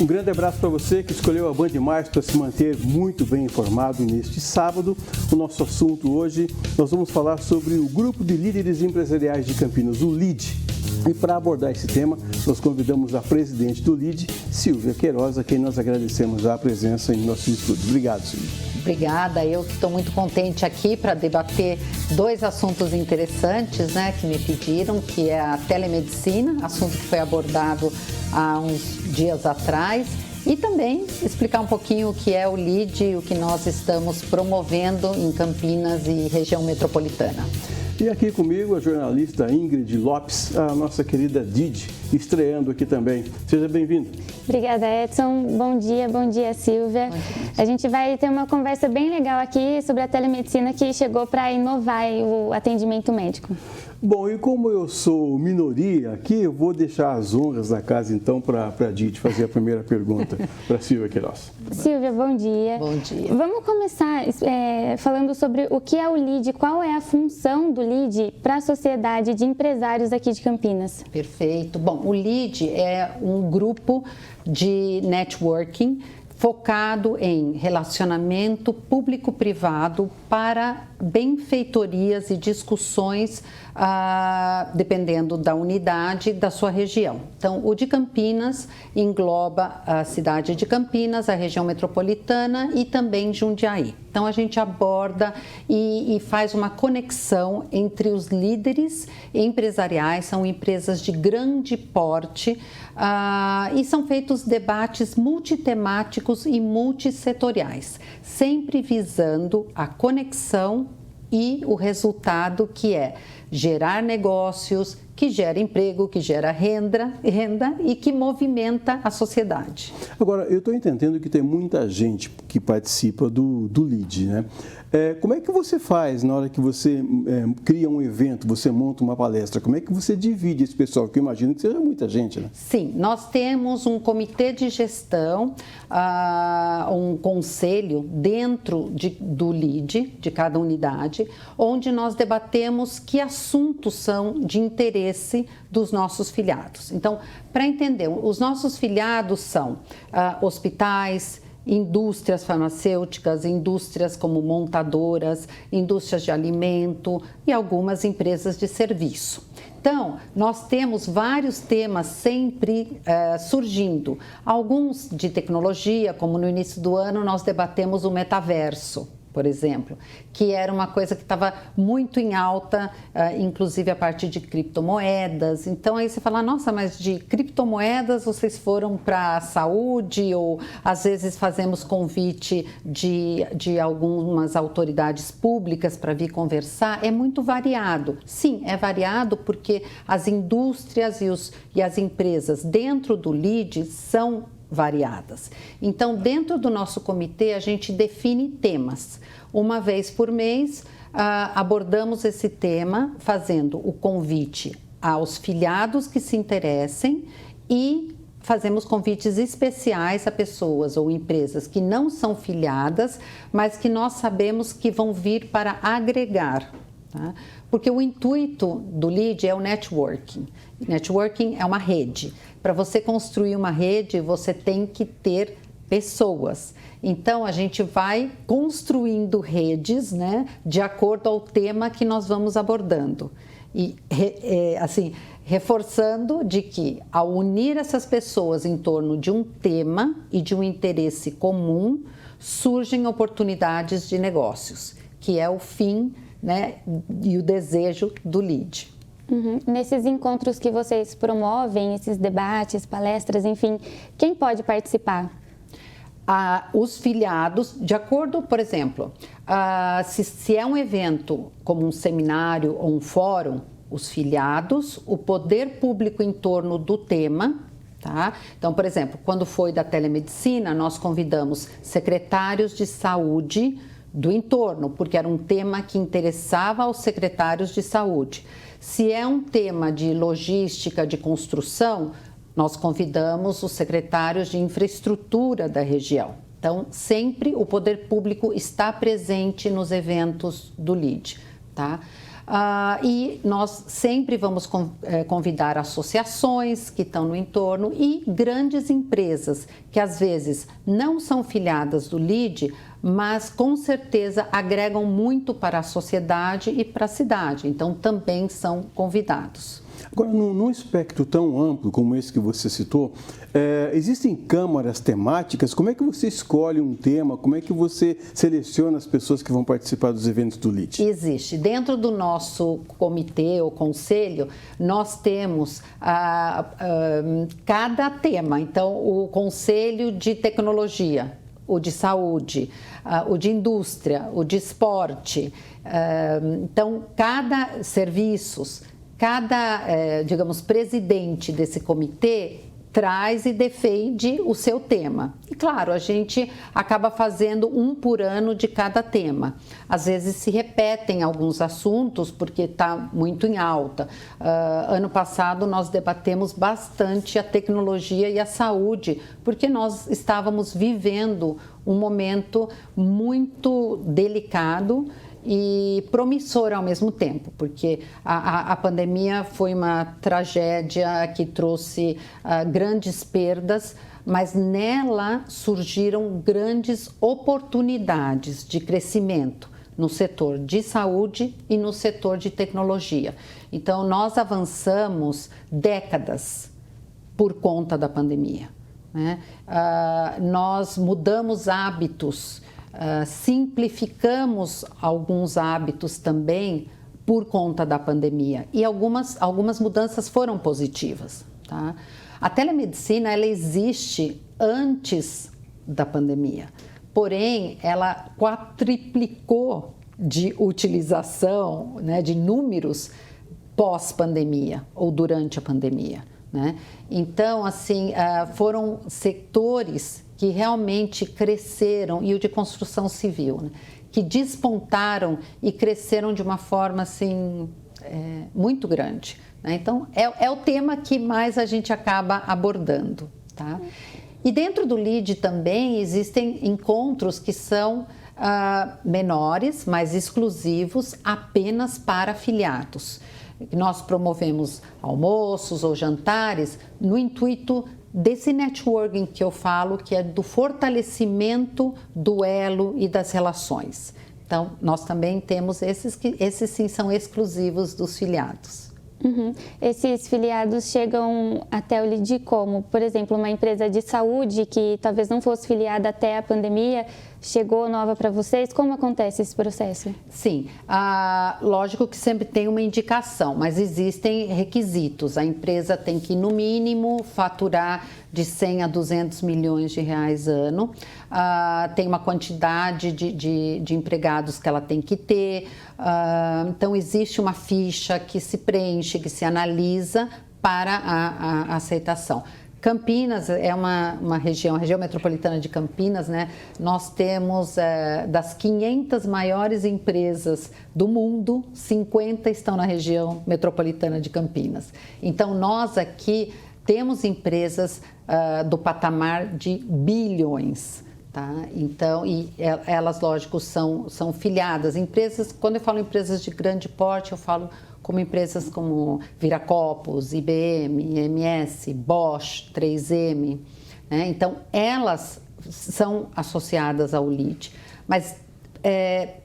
Um grande abraço para você que escolheu a Band Mais para se manter muito bem informado neste sábado. O nosso assunto hoje, nós vamos falar sobre o Grupo de Líderes Empresariais de Campinas, o LEAD. E para abordar esse tema, nós convidamos a presidente do LEAD, Silvia Queiroz, a quem nós agradecemos a presença em nossos estúdios. Obrigado, Silvia. Obrigada, eu que estou muito contente aqui para debater dois assuntos interessantes, né, que me pediram, que é a telemedicina, assunto que foi abordado há uns dias atrás, e também explicar um pouquinho o que é o LEAD, o que nós estamos promovendo em Campinas e região metropolitana. E aqui comigo a jornalista Ingrid Lopes, a nossa querida Didi, estreando aqui também. Seja bem-vinda. Obrigada, Edson. Bom dia, Silvia. Bom dia. A gente vai ter uma conversa bem legal aqui sobre a telemedicina que chegou para inovar o atendimento médico. Bom, e como eu sou minoria aqui, eu vou deixar as honras da casa, então, para a Didi fazer a primeira pergunta para a Silvia Queiroz. Silvia, bom dia. Bom dia. Vamos começar falando sobre o que é o LEAD, qual é a função do LEAD para a sociedade de empresários aqui de Campinas. Perfeito. Bom, o LEAD é um grupo de networking focado em relacionamento público-privado para benfeitorias e discussões, dependendo da unidade da sua região. Então, o de Campinas engloba a cidade de Campinas, a região metropolitana e também Jundiaí. Então, a gente aborda e faz uma conexão entre os líderes empresariais, são empresas de grande porte, e são feitos debates multitemáticos e multissetoriais, sempre visando a conexão e o resultado, que é gerar negócios, que gera emprego, que gera renda e que movimenta a sociedade. Agora, eu estou entendendo que tem muita gente que participa do LEAD, né? Como é que você faz na hora que você cria um evento, você monta uma palestra? Como é que você divide esse pessoal? Porque eu imagino que seja muita gente, né? Sim, nós temos um comitê de gestão, um conselho dentro do LEAD, de cada unidade, onde nós debatemos que assuntos são de interesse dos nossos filiados. Então, para entender, os nossos filiados são hospitais, indústrias farmacêuticas, indústrias como montadoras, indústrias de alimento e algumas empresas de serviço. Então, nós temos vários temas sempre surgindo. Alguns de tecnologia, como no início do ano nós debatemos o metaverso, por exemplo, que era uma coisa que estava muito em alta, inclusive a partir de criptomoedas. Então, aí você fala, nossa, mas de criptomoedas vocês foram para a saúde? Ou, às vezes, fazemos convite de algumas autoridades públicas para vir conversar. É muito variado. Sim, é variado porque as indústrias e as empresas dentro do LEAD são variadas. Então, dentro do nosso comitê, a gente define temas. Uma vez por mês, abordamos esse tema, fazendo o convite aos filiados que se interessem e fazemos convites especiais a pessoas ou empresas que não são filiadas, mas que nós sabemos que vão vir para agregar. Tá? Porque o intuito do LEAD é o networking. Networking é uma rede. Para você construir uma rede, você tem que ter pessoas. Então, a gente vai construindo redes, né, de acordo ao tema que nós vamos abordando. E, assim, reforçando de que, ao unir essas pessoas em torno de um tema e de um interesse comum, surgem oportunidades de negócios, que é o fim, né, e o desejo do LEAD. Uhum. Nesses encontros que vocês promovem, esses debates, palestras, enfim, quem pode participar? Os filiados, de acordo, por exemplo, se é um evento como um seminário ou um fórum, os filiados, o poder público em torno do tema, tá? Então, por exemplo, quando foi da telemedicina, nós convidamos secretários de saúde do entorno, porque era um tema que interessava aos secretários de saúde. Se é um tema de logística, de construção, nós convidamos os secretários de infraestrutura da região. Então, sempre o poder público está presente nos eventos do LEAD, tá? E nós sempre vamos convidar associações que estão no entorno e grandes empresas que às vezes não são filiadas do LEAD, mas com certeza agregam muito para a sociedade e para a cidade, então também são convidados. Agora, num espectro tão amplo como esse que você citou, existem câmaras temáticas? Como é que você escolhe um tema? Como é que você seleciona as pessoas que vão participar dos eventos do LEAD? Existe. Dentro do nosso comitê ou conselho, nós temos cada tema. Então, o conselho de tecnologia, o de saúde, o de indústria, o de esporte. Então, cada serviços, digamos, presidente desse comitê traz e defende o seu tema. E claro, a gente acaba fazendo um por ano de cada tema. Às vezes se repetem alguns assuntos porque está muito em alta. Ano passado nós debatemos bastante a tecnologia e a saúde, porque nós estávamos vivendo um momento muito delicado e promissora ao mesmo tempo, porque a pandemia foi uma tragédia que trouxe grandes perdas, mas nela surgiram grandes oportunidades de crescimento no setor de saúde e no setor de tecnologia. Então, nós avançamos décadas por conta da pandemia, né? Nós mudamos hábitos, simplificamos alguns hábitos também por conta da pandemia e algumas mudanças foram positivas, tá? A telemedicina, ela existe antes da pandemia, porém ela quadriplicou de utilização, né, de números pós-pandemia ou durante a pandemia, né? Então, assim, foram setores que realmente cresceram, e o de construção civil, né, que despontaram e cresceram de uma forma assim, muito grande, né? Então, é o tema que mais a gente acaba abordando, tá? E dentro do LEAD também existem encontros que são menores, mais exclusivos, apenas para afiliados. Nós promovemos almoços ou jantares no intuito desse networking que eu falo, que é do fortalecimento do elo e das relações. Então, nós também temos esses sim são exclusivos dos filiados. Uhum. Esses filiados chegam até o LEAD como? Por exemplo, uma empresa de saúde que talvez não fosse filiada até a pandemia, chegou nova para vocês? Como acontece esse processo? Sim, lógico que sempre tem uma indicação, mas existem requisitos. A empresa tem que, no mínimo, faturar de 100 a 200 milhões de reais ano, tem uma quantidade de empregados que ela tem que ter, então existe uma ficha que se preenche, que se analisa para a aceitação. Campinas é uma região, a região metropolitana de Campinas, né? Nós temos das 500 maiores empresas do mundo, 50 estão na região metropolitana de Campinas. Então, nós aqui temos empresas do patamar de bilhões, tá? Então, e elas, lógico, são filiadas. Empresas, quando eu falo empresas de grande porte, eu falo como empresas como Viracopos, IBM, MS, Bosch, 3M, né? Então, elas são associadas ao LEAD, mas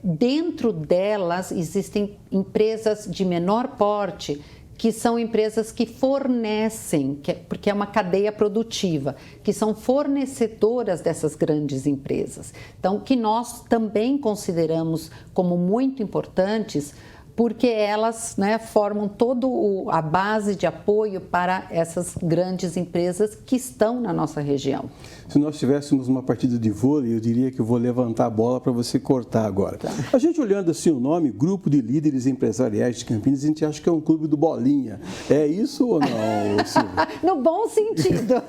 dentro delas existem empresas de menor porte, que são empresas que fornecem, porque é uma cadeia produtiva, que são fornecedoras dessas grandes empresas. Então, que nós também consideramos como muito importantes, porque elas, né, formam toda a base de apoio para essas grandes empresas que estão na nossa região. Se nós tivéssemos uma partida de vôlei, eu diria que eu vou levantar a bola para você cortar agora. Tá. A gente olhando assim o nome, Grupo de Líderes Empresariais de Campinas, a gente acha que é um clube do Bolinha. É isso ou não, Silvia? No bom sentido.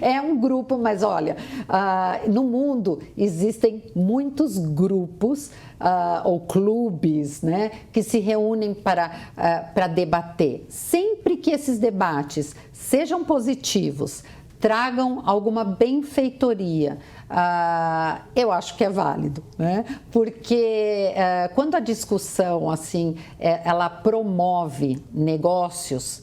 É um grupo, mas olha, no mundo existem muitos grupos ou clubes, né, que se reúnem para debater. Sempre que esses debates sejam positivos, tragam alguma benfeitoria eu acho que é válido, né? Porque quando a discussão assim, ela promove negócios,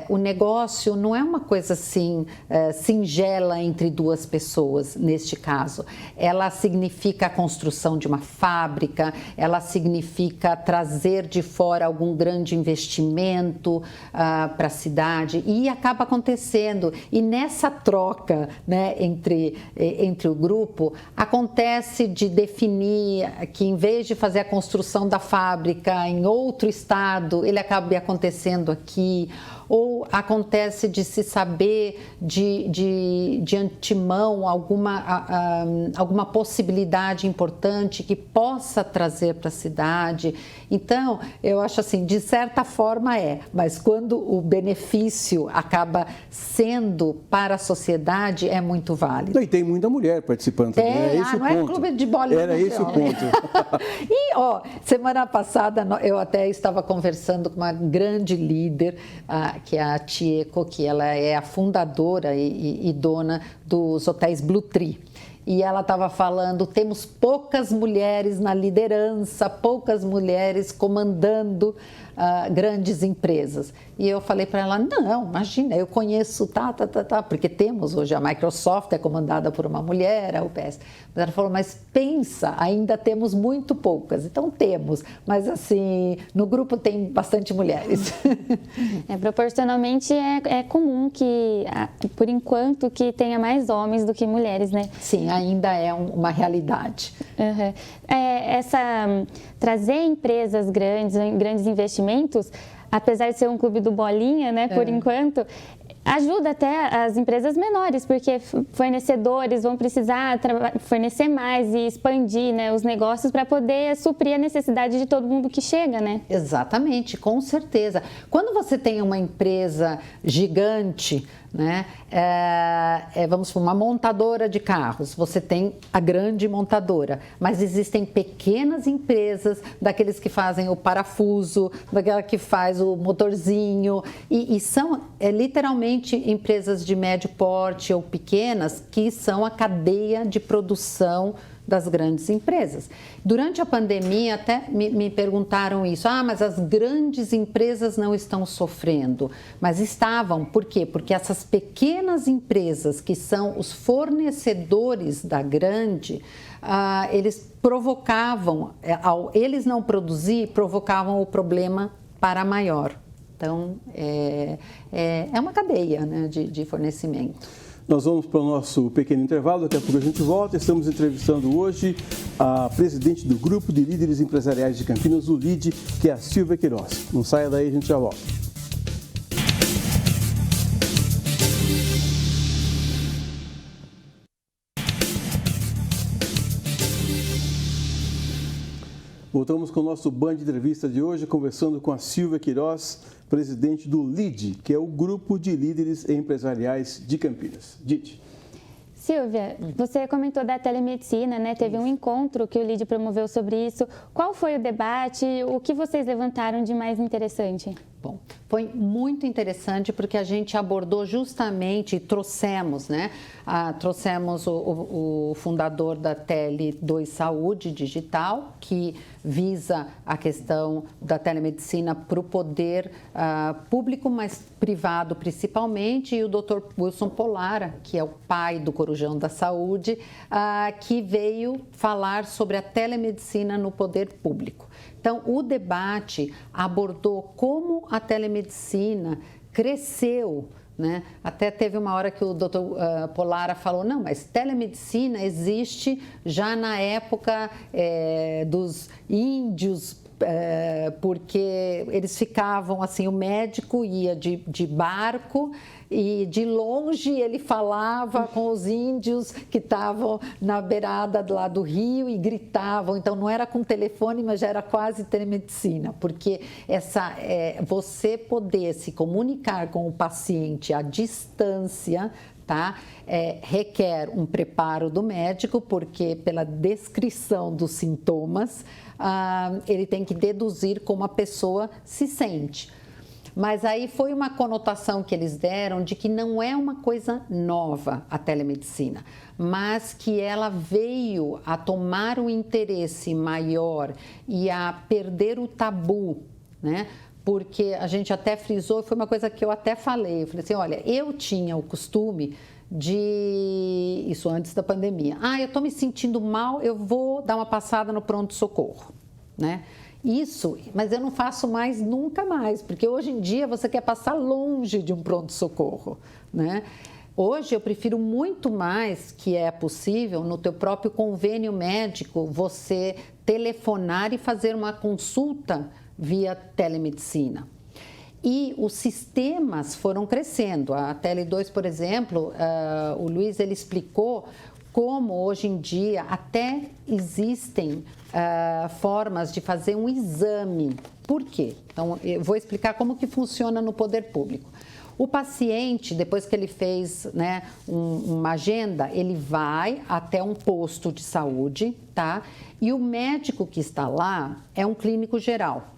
o negócio não é uma coisa assim singela entre duas pessoas, neste caso. Ela significa a construção de uma fábrica, ela significa trazer de fora algum grande investimento para a cidade, e acaba acontecendo. E nessa troca, né, entre o grupo, acontece de definir que, em vez de fazer a construção da fábrica em outro estado, ele acabe acontecendo aqui. Ou acontece de se saber de antemão alguma possibilidade importante que possa trazer para a cidade. Então, eu acho assim, de certa forma mas quando o benefício acaba sendo para a sociedade, é muito válido. E tem muita mulher participando também. Não é clube de bolinha. Era esse o ponto. E, semana passada eu até estava conversando com uma grande líder, que é a Tieco, que ela é a fundadora e dona dos hotéis Blue Tree. E ela estava falando, temos poucas mulheres na liderança, poucas mulheres comandando grandes empresas. E eu falei para ela, não, imagina, eu conheço, porque temos hoje, a Microsoft é comandada por uma mulher, a UPS. Mas ela falou, mas pensa, ainda temos muito poucas. Então temos, mas assim, no grupo tem bastante mulheres. Proporcionalmente é comum que, por enquanto, que tenha mais homens do que mulheres, né? Sim, ainda é uma realidade. Uhum. Trazer empresas grandes investimentos, apesar de ser um clube do bolinha, né, por enquanto, ajuda até as empresas menores, porque fornecedores vão precisar fornecer mais e expandir, né, os negócios para poder suprir a necessidade de todo mundo que chega, né? Exatamente, com certeza. Quando você tem uma empresa gigante, né, vamos supor, uma montadora de carros, você tem a grande montadora, mas existem pequenas empresas, daqueles que fazem o parafuso, daquela que faz o motorzinho, e são literalmente empresas de médio porte ou pequenas, que são a cadeia de produção das grandes empresas. Durante a pandemia, até me perguntaram isso, mas as grandes empresas não estão sofrendo, mas estavam, por quê? Porque essas pequenas empresas, que são os fornecedores da grande, eles provocavam, ao eles não produzir, provocavam o problema para a maior. Então, é uma cadeia, né, de fornecimento. Nós vamos para o nosso pequeno intervalo, daqui a pouco a gente volta. Estamos entrevistando hoje a presidente do Grupo de Líderes Empresariais de Campinas, o LIDE, que é a Silvia Queiroz. Não saia daí, a gente já volta. Voltamos com o nosso Band de Entrevista de hoje, conversando com a Silvia Queiroz, presidente do LIDE, que é o Grupo de Líderes Empresariais de Campinas. Dite. Silvia, você comentou da telemedicina, né? Teve um encontro que o LIDE promoveu sobre isso. Qual foi o debate? O que vocês levantaram de mais interessante? Bom, foi muito interessante porque a gente abordou justamente, trouxemos, né? Trouxemos o fundador da Tele2 Saúde Digital, que visa a questão da telemedicina para o poder público, mas privado principalmente, e o Dr. Wilson Polara, que é o pai do Corujão da Saúde, que veio falar sobre a telemedicina no poder público. Então, o debate abordou como a telemedicina cresceu, né? Até teve uma hora que o Dr. Polara falou, não, mas telemedicina existe já na época dos índios, porque eles ficavam assim, o médico ia de barco e de longe ele falava com os índios que estavam na beirada lá do rio e gritavam. Então não era com telefone, mas já era quase telemedicina, porque você poder se comunicar com o paciente à distância, requer um preparo do médico, porque pela descrição dos sintomas, ele tem que deduzir como a pessoa se sente. Mas aí foi uma conotação que eles deram de que não é uma coisa nova a telemedicina, mas que ela veio a tomar um interesse maior e a perder o tabu, né? Porque a gente até frisou, foi uma coisa que eu até falei, eu falei assim, olha, eu tinha o costume isso antes da pandemia, eu estou me sentindo mal, eu vou dar uma passada no pronto-socorro, né? Mas eu não faço mais, nunca mais, porque hoje em dia você quer passar longe de um pronto-socorro, né? Hoje eu prefiro muito mais, que é possível, no teu próprio convênio médico, você telefonar e fazer uma consulta via telemedicina. E os sistemas foram crescendo. A Tele2, por exemplo, o Luiz ele explicou como hoje em dia até existem formas de fazer um exame. Por quê? Então, eu vou explicar como que funciona no poder público. O paciente, depois que ele fez, né, uma agenda, ele vai até um posto de saúde, tá? E o médico que está lá é um clínico geral.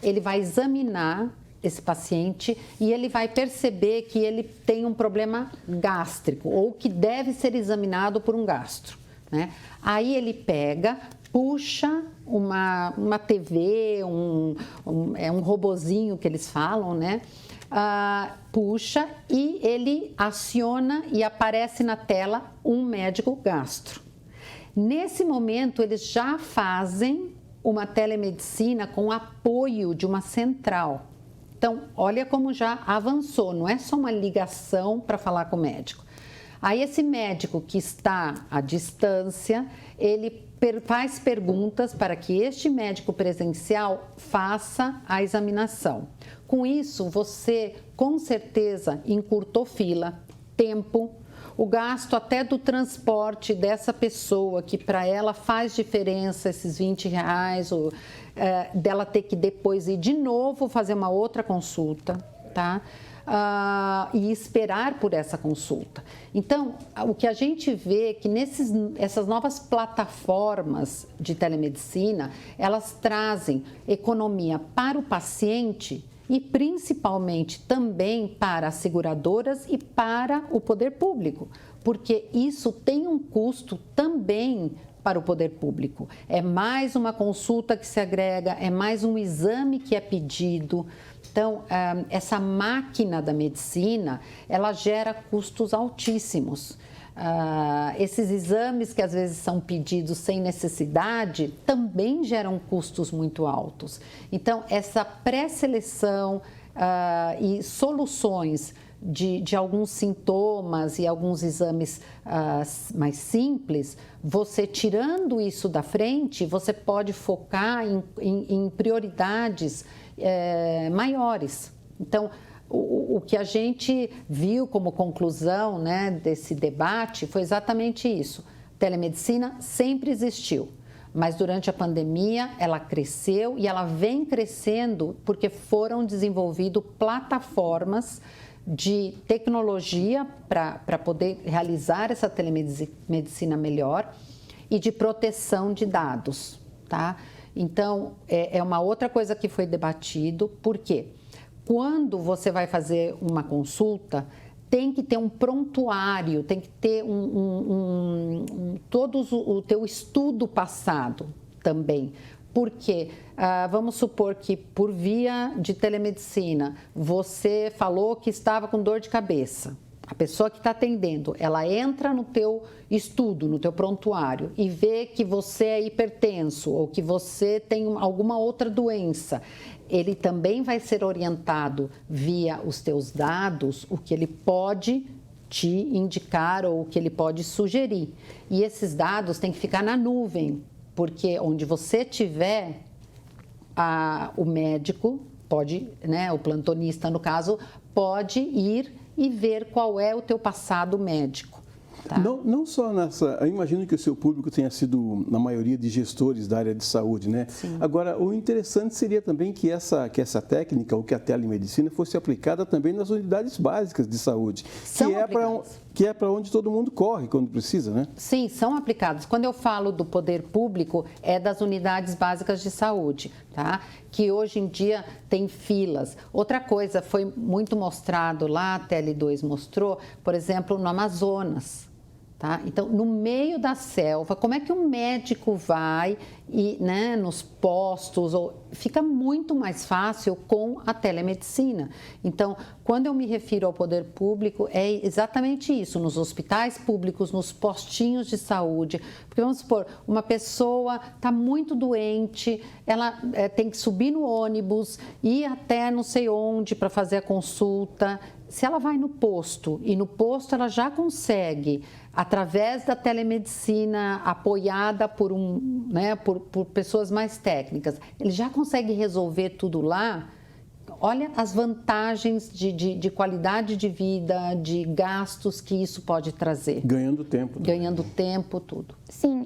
Ele vai examinar esse paciente e ele vai perceber que ele tem um problema gástrico ou que deve ser examinado por um gastro, né? Aí ele pega, puxa uma TV, é um robozinho que eles falam, né? Puxa e ele aciona e aparece na tela um médico gastro. Nesse momento, eles já fazem uma telemedicina com apoio de uma central. Então, olha como já avançou, não é só uma ligação para falar com o médico. Aí esse médico que está à distância, ele faz perguntas para que este médico presencial faça a examinação. Com isso, você com certeza encurtou fila, tempo, o gasto até do transporte dessa pessoa, que para ela faz diferença esses R$20, ou dela ter que depois ir de novo fazer uma outra consulta, tá? E esperar por essa consulta. Então, o que a gente vê é que essas novas plataformas de telemedicina, elas trazem economia para o paciente e principalmente também para as seguradoras e para o poder público, porque isso tem um custo também para o poder público. É mais uma consulta que se agrega, é mais um exame que é pedido. Então, essa máquina da medicina, ela gera custos altíssimos. Esses exames que às vezes são pedidos sem necessidade também geram custos muito altos. Então, essa pré-seleção e soluções de alguns sintomas e alguns exames mais simples, você tirando isso da frente, você pode focar em prioridades maiores. Então, o que a gente viu como conclusão, né, desse debate foi exatamente isso. Telemedicina sempre existiu, mas durante a pandemia ela cresceu e ela vem crescendo porque foram desenvolvidas plataformas de tecnologia para poder realizar essa telemedicina melhor e de proteção de dados, tá? Então, é uma outra coisa que foi debatido, por quê? Quando você vai fazer uma consulta, tem que ter um prontuário, tem que ter todo o teu estudo passado também. Porque, vamos supor que por via de telemedicina, você falou que estava com dor de cabeça. A pessoa que está atendendo, ela entra no teu estudo, no teu prontuário e vê que você é hipertenso ou que você tem alguma outra doença. Ele também vai ser orientado via os teus dados, o que ele pode te indicar ou o que ele pode sugerir. E esses dados têm que ficar na nuvem, porque onde você estiver, o médico pode, né, o plantonista no caso, pode ir e ver qual é o teu passado médico. Tá? Não só nessa... Eu imagino que o seu público tenha sido, na maioria, de gestores da área de saúde, né? Sim. Agora, o interessante seria também que essa técnica, ou que a telemedicina, fosse aplicada também nas unidades básicas de saúde. Que é para onde todo mundo corre quando precisa, né? Sim, são aplicados. Quando eu falo do poder público, é das unidades básicas de saúde. tá? Que hoje em dia tem filas. Outra coisa, foi muito mostrado lá, a TL2 mostrou, por exemplo, no Amazonas. Tá? Então, no meio da selva, como é que um médico vai e, né, nos postos? Fica muito mais fácil com a telemedicina. Então, quando eu me refiro ao poder público, é exatamente isso, nos hospitais públicos, nos postinhos de saúde. Porque, vamos supor, uma pessoa está muito doente, ela tem que subir no ônibus, ir até não sei onde para fazer a consulta. Se ela vai no posto, e no posto ela já consegue, através da telemedicina apoiada por, por pessoas mais técnicas, ele já consegue resolver tudo lá. Olha as vantagens de qualidade de vida, de gastos que isso pode trazer. Ganhando tempo. Ganhando tempo, tudo. Sim,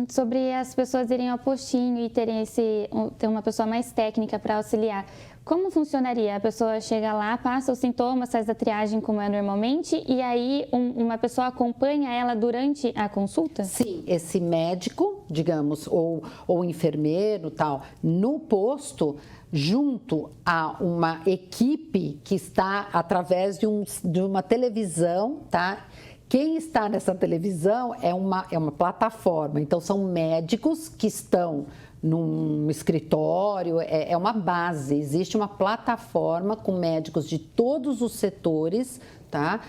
sobre as pessoas irem ao postinho e ter uma pessoa mais técnica para auxiliar. Como funcionaria? A pessoa chega lá, passa os sintomas, faz a triagem como é normalmente e aí uma pessoa acompanha ela durante a consulta? Sim, esse médico, digamos, ou enfermeiro, tal, no posto, junto a uma equipe que está através de uma televisão, tá? Quem está nessa televisão é uma plataforma, então são médicos que estão num escritório, é uma base, existe uma plataforma com médicos de todos os setores, tá?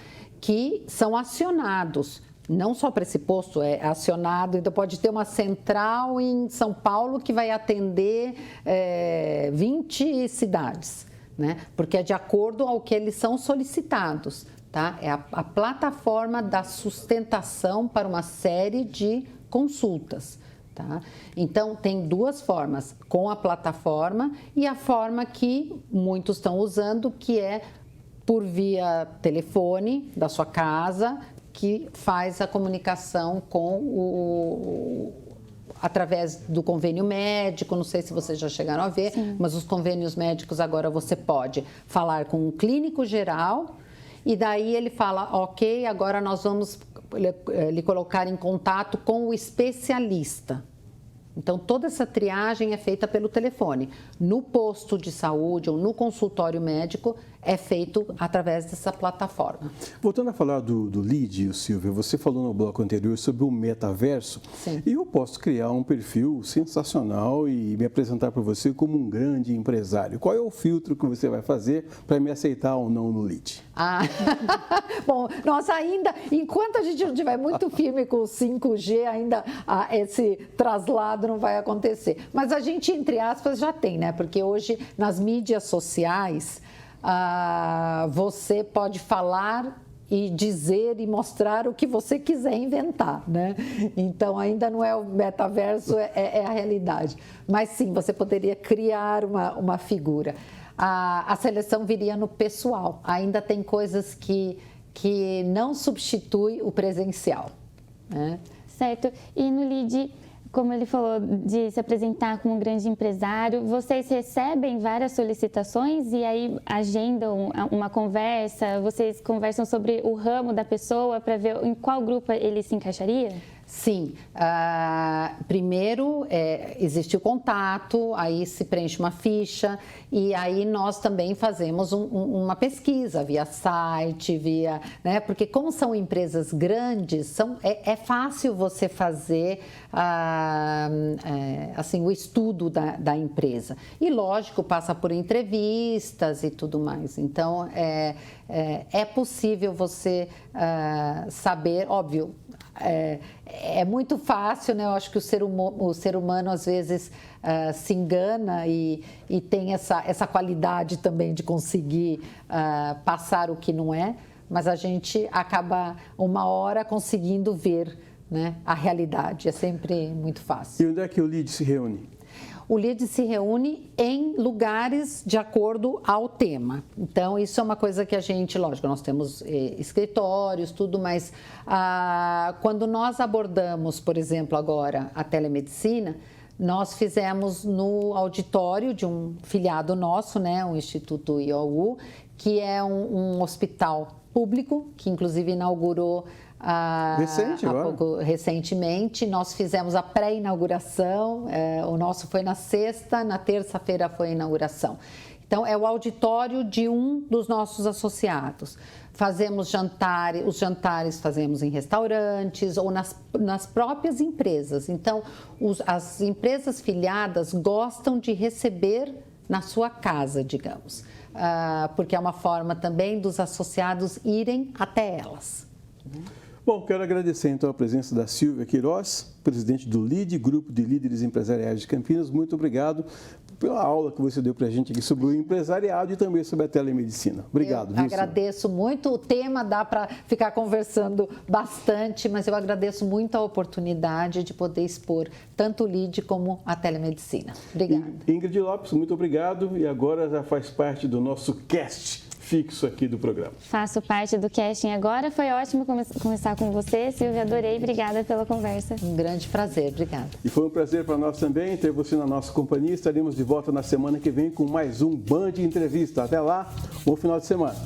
Que são acionados, não só para esse posto, é acionado, então pode ter uma central em São Paulo que vai atender 20 cidades, né? Porque é de acordo ao que eles são solicitados. Tá? É a plataforma da sustentação para uma série de consultas. Tá? Então, tem duas formas, com a plataforma e a forma que muitos estão usando, que é por via telefone da sua casa, que faz a comunicação através do convênio médico, não sei se vocês já chegaram a ver, sim, mas os convênios médicos agora você pode falar com um clínico geral. E daí ele fala, ok, agora nós vamos lhe colocar em contato com o especialista. Então, toda essa triagem é feita pelo telefone. No posto de saúde ou no consultório médico, é feito através dessa plataforma. Voltando a falar do LEAD, Silvia, você falou no bloco anterior sobre o metaverso. Sim. E eu posso criar um perfil sensacional e me apresentar para você como um grande empresário. Qual é o filtro que você vai fazer para me aceitar ou não no LEAD? Bom, nós ainda, enquanto a gente não estiver muito firme com o 5G, ainda esse traslado não vai acontecer. Mas a gente, entre aspas, já tem, né? Porque hoje, nas mídias sociais, você pode falar e dizer e mostrar o que você quiser inventar, né? Então, ainda não é o metaverso, é a realidade. Mas sim, você poderia criar uma figura. A seleção viria no pessoal. Ainda tem coisas que não substitui o presencial, né? Certo. E no LEAD, como ele falou, de se apresentar como um grande empresário, vocês recebem várias solicitações e aí agendam uma conversa, vocês conversam sobre o ramo da pessoa para ver em qual grupo ele se encaixaria? Sim, primeiro existe o contato, aí se preenche uma ficha e aí nós também fazemos uma pesquisa via site, né? Porque como são empresas grandes, é fácil você fazer assim, o estudo da empresa. E lógico, passa por entrevistas e tudo mais. Então, é possível você saber, óbvio, é muito fácil, né? Eu acho que o ser humano às vezes se engana e tem essa qualidade também de conseguir passar o que não é, mas a gente acaba uma hora conseguindo ver, né, a realidade. É sempre muito fácil. E onde é que o LEAD se reúne? O LEAD se reúne em lugares de acordo ao tema. Então, isso é uma coisa que a gente, lógico, nós temos escritórios, tudo, mas quando nós abordamos, por exemplo, agora a telemedicina, nós fizemos no auditório de um filiado nosso, né, o Instituto IOU, que é um hospital público, que inclusive inaugurou Recente agora. Recentemente. Nós fizemos a pré-inauguração, o nosso foi na sexta, na terça-feira foi a inauguração. Então, é o auditório de um dos nossos associados. Fazemos jantares, os jantares fazemos em restaurantes ou nas próprias empresas. Então, as empresas filiadas gostam de receber na sua casa, digamos, porque é uma forma também dos associados irem até elas. Bom, quero agradecer então a presença da Silvia Queiroz, presidente do LIDE, Grupo de Líderes Empresariais de Campinas. Muito obrigado pela aula que você deu para a gente aqui sobre o empresariado e também sobre a telemedicina. Obrigado. Eu agradeço muito. O tema dá para ficar conversando bastante, mas eu agradeço muito a oportunidade de poder expor tanto o LIDE como a telemedicina. Obrigada. Ingrid Lopes, muito obrigado. E agora já faz parte do nosso cast fixo aqui do programa. Faço parte do casting agora. Foi ótimo conversar com você, Silvia. Adorei. Obrigada pela conversa. Um grande prazer. Obrigada. E foi um prazer para nós também ter você na nossa companhia. Estaremos de volta na semana que vem com mais um Band Entrevista. Até lá, bom final de semana.